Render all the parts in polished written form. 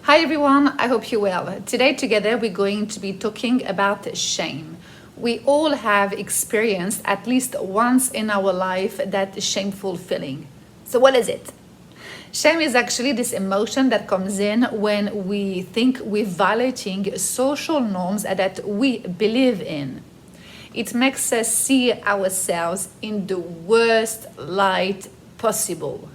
Hi everyone, I hope you're well. Today together we're going to be talking about shame. We all have experienced at least once in our life that shameful feeling. So what is it? Shame is actually this emotion that comes in when we think we're violating social norms that we believe in. It makes us see ourselves in the worst light possible.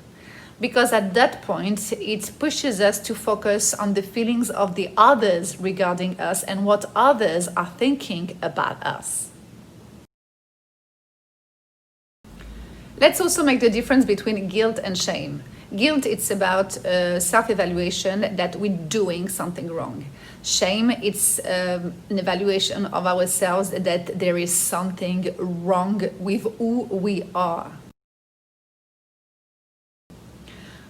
Because at that point, it pushes us to focus on the feelings of the others regarding us and what others are thinking about us. Let's also make the difference between guilt and shame. Guilt, it's about self-evaluation that we're doing something wrong. Shame, it's an evaluation of ourselves that there is something wrong with who we are.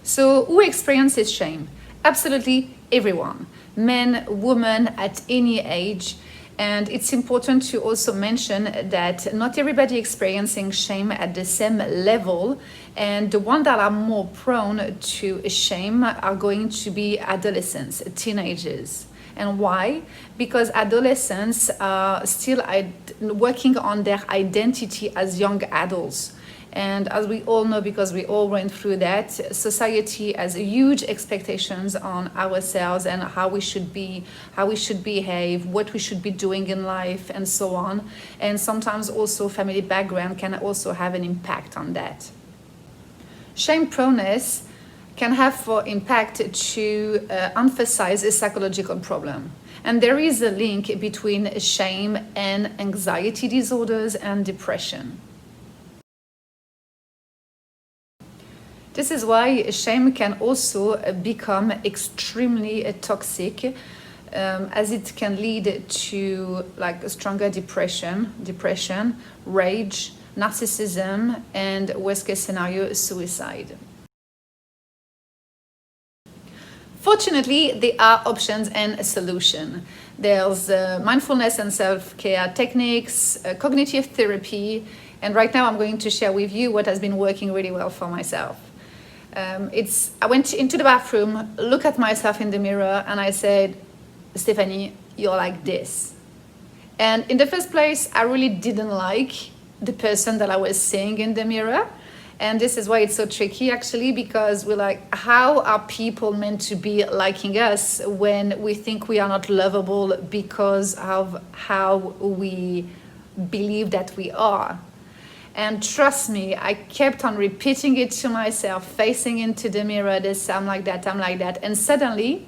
So who experiences shame? Absolutely everyone, men, women at any age. And it's important to also mention that not everybody experiencing shame at the same level, and the ones that are more prone to shame are going to be adolescents, teenagers. And why? Because adolescents are still working on their identity as young adults. And as we all know, because we all went through that, society has huge expectations on ourselves and how we should be, how we should behave, what we should be doing in life, and so on. And sometimes also family background can also have an impact on that. Shame proneness can have for impact to emphasize a psychological problem. And there is a link between shame and anxiety disorders and depression. This is why shame can also become extremely toxic, as it can lead to like a stronger depression, rage, narcissism, and worst case scenario, suicide. Fortunately, there are options and a solution. There's mindfulness and self-care techniques, cognitive therapy, and right now I'm going to share with you what has been working really well for myself. I went into the bathroom, looked at myself in the mirror, and I said, Stephanie, you're like this. And in the first place, I really didn't like the person that I was seeing in the mirror. And this is why it's so tricky, actually, because we're like, how are people meant to be liking us when we think we are not lovable because of how we believe that we are? And trust me, I kept on repeating it to myself, facing into the mirror, this, I'm like that, I'm like that. And suddenly,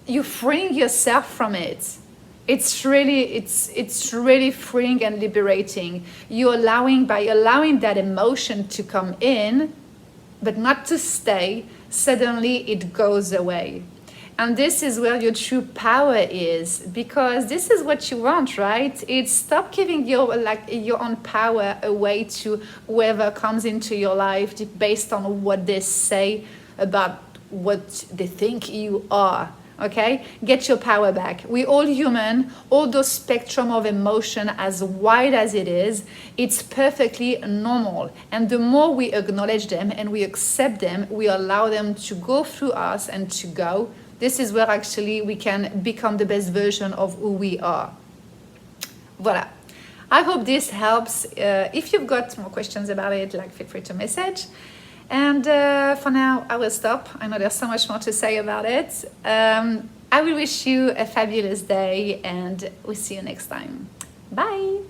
you freeing yourself from it. It's really freeing and liberating. By allowing that emotion to come in, but not to stay, suddenly it goes away. And this is where your true power is, because this is what you want, right? It's stop giving your own power away to whoever comes into your life based on what they say about what they think you are. Okay? Get your power back. We're all human. All those spectrum of emotion, as wide as it is, it's perfectly normal. And the more we acknowledge them and we accept them, we allow them to go through us and to go. This is where actually we can become the best version of who we are. Voila. I hope this helps. If you've got more questions about it, feel free to message. And for now, I will stop. I know there's so much more to say about it. I will wish you a fabulous day, and we'll see you next time. Bye.